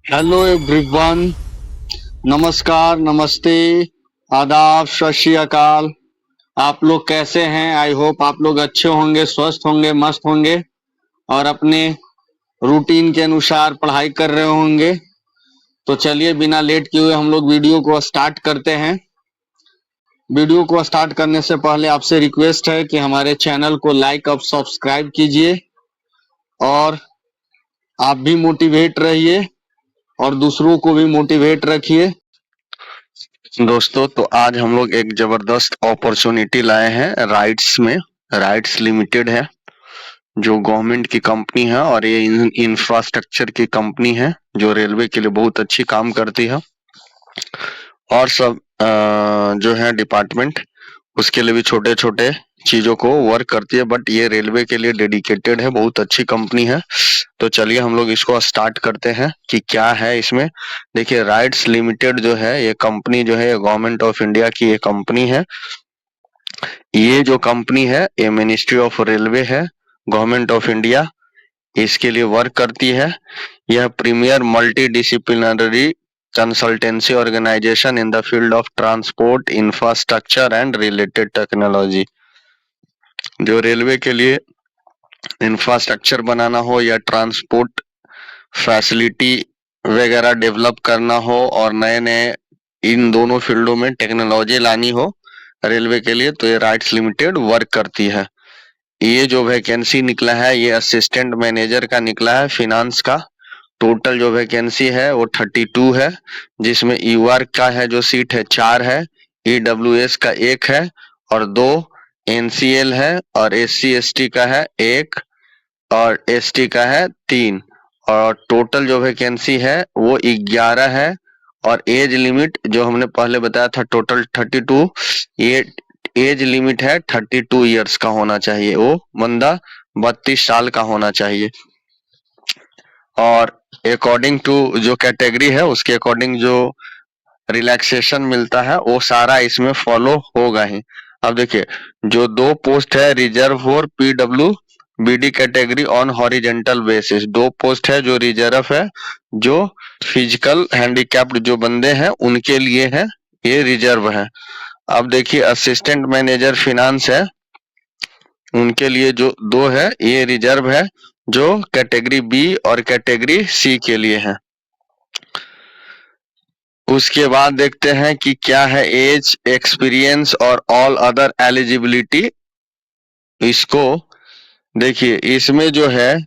Hello everyone. नमस्कार, नमस्ते, आदाब, सत श्री अकाल। आप लोग कैसे हैं? आई होप आप लोग अच्छे होंगे, स्वस्थ होंगे, मस्त होंगे और अपने रूटीन के अनुसार पढ़ाई कर रहे होंगे। तो चलिए बिना लेट किए हुए हम लोग वीडियो को स्टार्ट करते हैं। वीडियो को स्टार्ट करने से पहले आपसे रिक्वेस्ट है कि हमारे चैनल को लाइक और सब्सक्राइब कीजिए और आप भी मोटिवेट रहिए और दूसरों को भी मोटिवेट रखिए। दोस्तों, तो आज हम लोग एक जबरदस्त अपॉर्चुनिटी लाए हैं राइट्स में। राइट्स लिमिटेड है जो गवर्नमेंट की कंपनी है और ये इंफ्रास्ट्रक्चर की कंपनी है जो रेलवे के लिए बहुत अच्छी काम करती है और सब जो है डिपार्टमेंट उसके लिए भी छोटे छोटे चीजों को वर्क करती है, बट ये रेलवे के लिए डेडिकेटेड है, बहुत अच्छी कंपनी है। तो चलिए हम लोग इसको स्टार्ट करते हैं कि क्या है इसमें। देखिए, राइट्स लिमिटेड जो है ये कंपनी जो है गवर्नमेंट ऑफ इंडिया की ये कंपनी है। ये जो कंपनी है ये मिनिस्ट्री ऑफ रेलवे है, गवर्नमेंट ऑफ इंडिया इसके लिए वर्क करती है। यह premier multi disciplinary consultancy organisation in the field of transport infrastructure and related technology. जो रेलवे के लिए इंफ्रास्ट्रक्चर बनाना हो या ट्रांसपोर्ट फैसिलिटी वगैरह डेवलप करना हो और नए नए इन दोनों फील्डों में टेक्नोलॉजी लानी हो रेलवे के लिए, तो ये राइट्स लिमिटेड वर्क करती है। ये जो वैकेंसी निकला है ये असिस्टेंट मैनेजर का निकला है फिनांस का। टोटल जो वैकेंसी है वो 32 है, जिसमें ईआर का है जो सीट है 4 है, ईडब्ल्यूएस का 1 है और 2 एनसीएल है और एससी एसटी का है 1 और एसटी का है 3 और टोटल जो वैकेंसी है वो 11 है। और एज लिमिट जो हमने पहले बताया था टोटल 32, ये एज लिमिट है 32 इयर्स का होना चाहिए, वो बंदा 32 साल का होना चाहिए। और अकॉर्डिंग टू जो कैटेगरी है उसके अकॉर्डिंग जो रिलैक्सेशन मिलता है वो सारा इसमें फॉलो होगा ही। अब देखिए, जो 2 पोस्ट है रिजर्व और PW BD category on horizontal basis, 2 post है जो रिजर्व है, जो फिजिकल हैंडीकैप्ड जो बंदे हैं उनके लिए है, ये रिजर्व है। अब देखिए, असिस्टेंट मैनेजर फिनांस है, उनके लिए जो 2 है ये रिजर्व है, जो कैटेगरी बी और कैटेगरी सी के लिए है। उसके बाद देखते हैं कि क्या है एज, एक्सपीरियंस और ऑल अदर एलिजिबिलिटी। इसको देखिए, इसमें जो है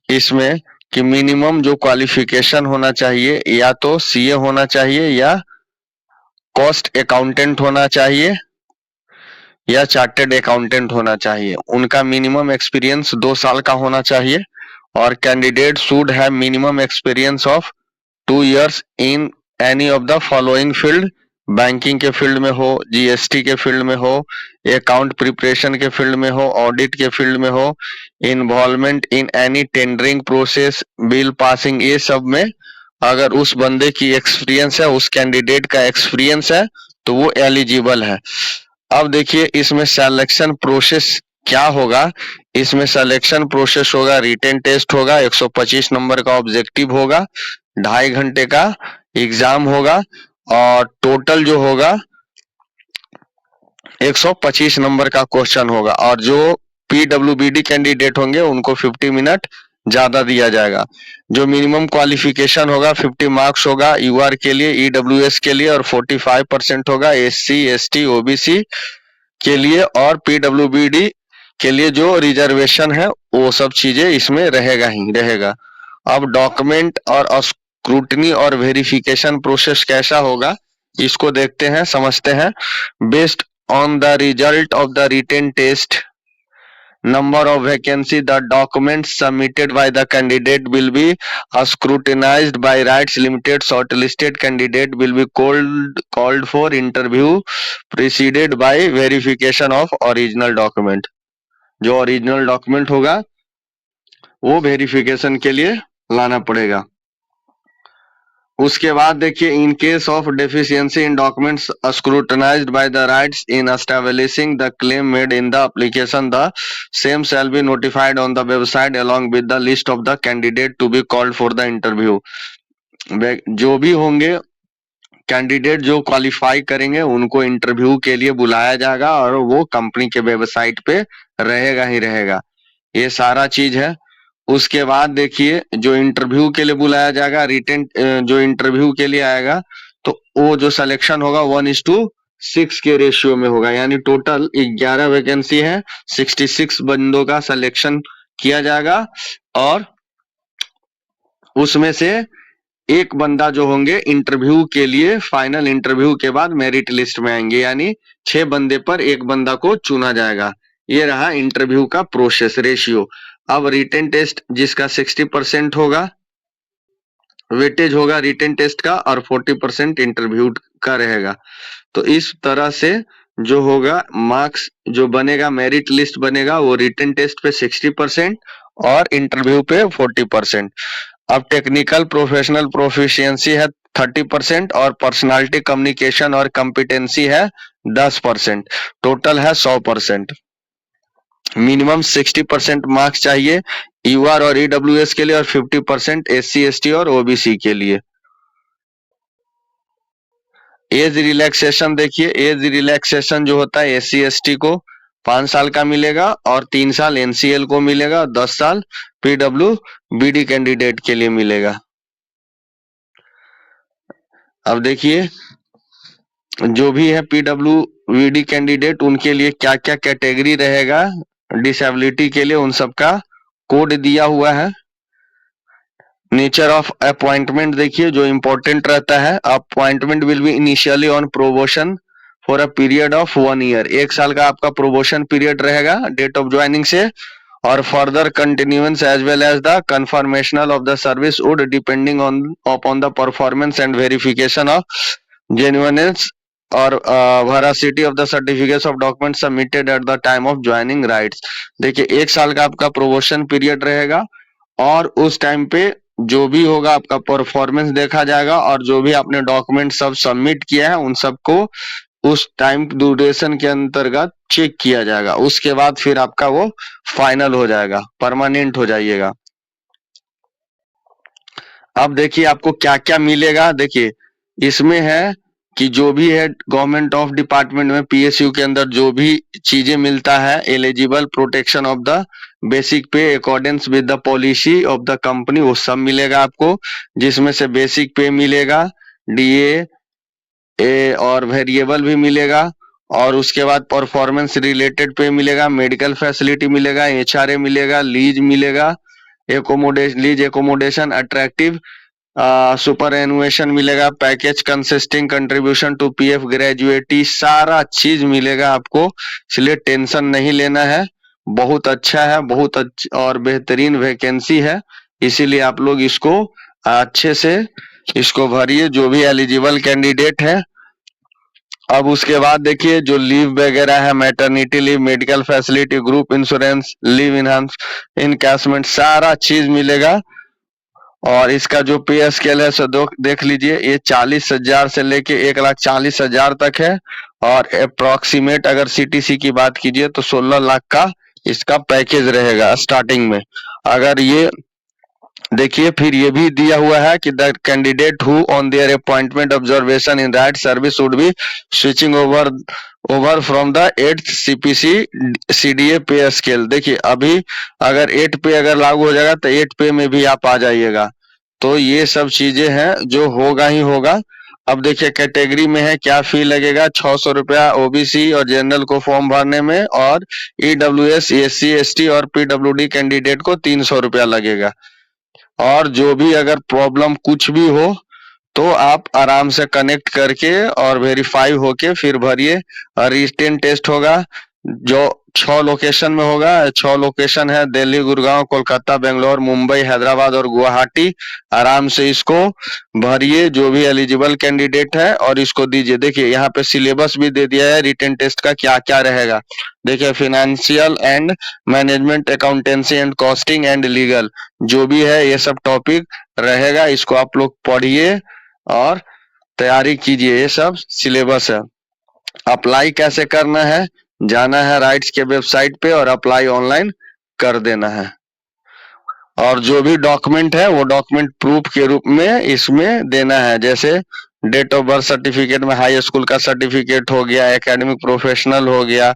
इसमें कि मिनिमम जो क्वालिफिकेशन होना चाहिए या तो सीए होना चाहिए या कॉस्ट अकाउंटेंट होना चाहिए या चार्टेड अकाउंटेंट होना चाहिए। उनका मिनिमम एक्सपीरियंस 2 साल का होना चाहिए और candidate should have minimum experience of 2 years in any of the following field. Banking के फील्ड में हो, जीएसटी के फील्ड में हो, अकाउंट प्रिपरेशन के फील्ड में हो, ऑडिट के फील्ड में हो, involvement in any tendering process, bill passing, ये सब में अगर उस बंदे की एक्सपीरियंस है, उस कैंडिडेट का एक्सपीरियंस है तो वो एलिजिबल है। अब देखिए, इसमें सिलेक्शन प्रोसेस क्या होगा। इसमें सिलेक्शन प्रोसेस होगा, रिटन टेस्ट होगा, 125 नंबर का ऑब्जेक्टिव होगा, 2.5 घंटे का एग्जाम होगा और टोटल जो होगा 125 नंबर का क्वेश्चन होगा। और जो पीडब्ल्यूबीडी कैंडिडेट होंगे उनको 50 मिनट ज्यादा दिया जाएगा। जो मिनिमम क्वालिफिकेशन होगा 50 मार्क्स होगा यूआर के लिए, ईडब्ल्यूएस के लिए और 45% होगा एससी एसटी ओबीसी के लिए और पीडब्ल्यूबीडी के लिए जो रिजर्वेशन है वो सब चीजें इसमें रहेगा ही रहेगा। अब डॉक्यूमेंट और स्क्रूटनी और वेरिफिकेशन प्रोसेस कैसा होगा इसको देखते हैं, समझते हैं। Based on the result of the written test, number of vacancy, the documents submitted by the candidate will be scrutinized by rights limited. Shortlisted candidate will be called for interview preceded by verification of original document। जो original document होगा वो verification के लिए लाना पड़ेगा। उसके बाद देखिए, in case of deficiency in documents scrutinised by the rights in establishing the claim made in the application, the same shall be notified on the website along with the list of the candidate to be called for the interview। जो भी होंगे candidate जो qualify करेंगे उनको interview के लिए बुलाया जाएगा और वो कंपनी के वेबसाइट पे रहेगा ही रहेगा। ये सारा चीज है। उसके बाद देखिए जो इंटरव्यू के लिए बुलाया जाएगा, रिटेन जो इंटरव्यू के लिए आएगा तो वो जो सिलेक्शन होगा 1:6 के रेशियो में होगा, यानी टोटल 11 वैकेंसी है, 66 बंदों का सिलेक्शन किया जाएगा और उसमें से एक बंदा जो होंगे इंटरव्यू के लिए फाइनल इंटरव्यू के बाद मेरिट लिस्ट में आएंगे, यानी 6 बंदे पर एक बंदा को चुना जाएगा। ये रहा इंटरव्यू का प्रोसेस रेशियो। अब रिटेन टेस्ट जिसका 60% होगा, वेटेज होगा रिटेन टेस्ट का और 40% इंटरव्यू का रहेगा। तो इस तरह से जो होगा मार्क्स जो बनेगा, मेरिट लिस्ट बनेगा, वो रिटेन टेस्ट पे 60% और इंटरव्यू पे 40%। अब टेक्निकल प्रोफेशनल प्रोफिशिएंसी है 30% और पर्सनालिटी कम्युनिकेशन और कॉम्पिटेंसी है 10%। टोटल है 100%। मिनिमम 60% मार्क्स चाहिए यूआर और ईडब्ल्यूएस के लिए और 50% एससी एसटी और ओबीसी के लिए। एज रिलैक्सेशन देखिए, एज रिलैक्सेशन जो होता है एससी एसटी को 5 साल का मिलेगा और 3 साल एनसीएल को मिलेगा, 10 साल पीडब्ल्यू बीडी कैंडिडेट के लिए मिलेगा। अब देखिए जो भी है पीडब्ल्यू वीडी कैंडिडेट उनके लिए क्या क्या कैटेगरी रहेगा डिसेबिलिटी के लिए, उन सब का कोड दिया हुआ है। नेचर ऑफ अपॉइंटमेंट देखिए जो इंपॉर्टेंट रहता है, appointment will be initially on promotion for a period of 1 year. 1 साल का आपका प्रोमोशन पीरियड रहेगा डेट ऑफ ज्वाइनिंग से, और further continuance as well as the confirmational of the service would depending on upon the performance and verification of genuineness और veracity of the certificates of document submitted at the time of joining rights. देखिए 1 साल का आपका promotion period रहेगा और उस time पे जो भी होगा आपका परफॉर्मेंस देखा जाएगा और जो भी आपने डॉक्यूमेंट सब सबमिट किया है उन सबको उस टाइम ड्यूरेशन के अंतर्गत चेक किया जाएगा। उसके बाद फिर आपका वो फाइनल हो जाएगा, परमानेंट हो जाइएगा। अब देखिए आपको क्या क्या मिलेगा। देखिए इसमें है कि जो भी है गवर्नमेंट ऑफ डिपार्टमेंट में पीएसयू के अंदर जो भी चीजें मिलता है, eligible protection of the basic pay accordance with the policy of the company, वो सब मिलेगा आपको, जिसमें से बेसिक पे मिलेगा, डीए और वेरिएबल भी मिलेगा, और उसके बाद परफॉर्मेंस रिलेटेड पे मिलेगा, मेडिकल फैसिलिटी मिलेगा, एचआरए मिलेगा, लीज मिलेगा, lease accommodation, attractive superannuation मिलेगा, package consisting contribution to PF gratuity, सारा चीज मिलेगा आपको, इसलिए टेंशन नहीं लेना है। बहुत अच्छा है, बहुत अच्छा और बेहतरीन वैकेंसी है, इसीलिए आप लोग इसको अच्छे से इसको भरिए जो भी एलिजिबल कैंडिडेट है। अब उसके बाद देखिए जो लीव वगैरह है, maternity leave, medical facility, group insurance, leave enhance encashment, सारा चीज मिलेगा। और इसका जो पे स्केल है सो देख लीजिए, ये 40,000 से लेके 1,40,000 तक है, और अप्रोक्सीमेट अगर सीटीसी की बात कीजिए तो 16 लाख का इसका पैकेज रहेगा स्टार्टिंग में। अगर ये देखिए फिर ये भी दिया हुआ है कि the candidate who on their appointment observation in that service would be switching over from the 8th CPC CDA पे स्केल। देखिए अभी अगर 8 पे अगर लागू हो जाएगा तो 8 पे में भी आप आ जाइएगा। तो ये सब चीजें हैं जो होगा ही होगा। अब देखिए कैटेगरी में है क्या फी लगेगा, 600 रुपया ओबीसी और जनरल को फॉर्म भरने में, और ईडब्ल्यूएस, एससी एसटी और पीडब्ल्यूडी कैंडिडेट को 300 रुपया लगेगा। और जो भी अगर प्रॉब्लम कुछ भी हो तो आप आराम से कनेक्ट करके और वेरीफाई होके फिर भरिए। रिटेन टेस्ट होगा जो 6 लोकेशन में होगा। 6 लोकेशन है दिल्ली, गुड़गांव, कोलकाता, बेंगलोर, मुंबई, हैदराबाद और गुवाहाटी। आराम से इसको भरिए जो भी एलिजिबल कैंडिडेट है और इसको दीजिए। देखिए यहाँ पे सिलेबस भी दे दिया है रिटेन टेस्ट का क्या क्या रहेगा। देखिए financial and management, accountancy and costing and legal, जो भी है ये सब टॉपिक रहेगा, इसको आप लोग पढ़िए और तैयारी कीजिए। ये सब सिलेबस है। अप्लाई कैसे करना है, जाना है राइट्स के वेबसाइट पे और अप्लाई ऑनलाइन कर देना है। और जो भी डॉक्यूमेंट है वो डॉक्यूमेंट प्रूफ के रूप में इसमें देना है। जैसे डेट ऑफ बर्थ सर्टिफिकेट में हाई स्कूल का सर्टिफिकेट हो गया, एकेडमिक प्रोफेशनल हो गया,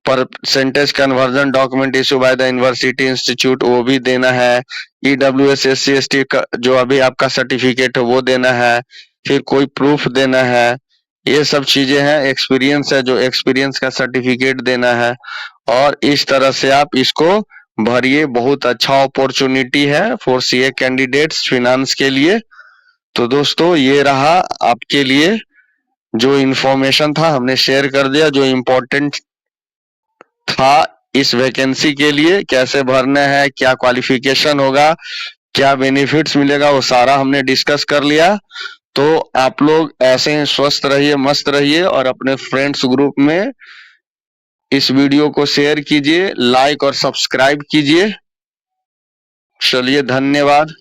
percentage conversion document issue by the university institute वो भी देना है, ईडब्ल्यूएस SC/ST का जो अभी आपका सर्टिफिकेट है वो देना है, फिर कोई प्रूफ देना है, ये सब चीजें हैं। एक्सपीरियंस है, जो एक्सपीरियंस का सर्टिफिकेट देना है। और इस तरह से आप इसको भरिए, बहुत अच्छा अपॉर्चुनिटी है फॉर CA कैंडिडेट्स फिनांस के लिए। तो दोस्तों ये रहा आपके लिए जो इंफॉर्मेशन था, हमने शेयर कर दिया जो इम्पोर्टेंट था इस वैकेंसी के लिए। कैसे भरना है, क्या क्वालिफिकेशन होगा, क्या बेनिफिट्स मिलेगा, वो सारा हमने डिस्कस कर लिया। तो आप लोग ऐसे ही स्वस्थ रहिए, मस्त रहिए और अपने फ्रेंड्स ग्रुप में इस वीडियो को शेयर कीजिए, लाइक और सब्सक्राइब कीजिए। चलिए धन्यवाद।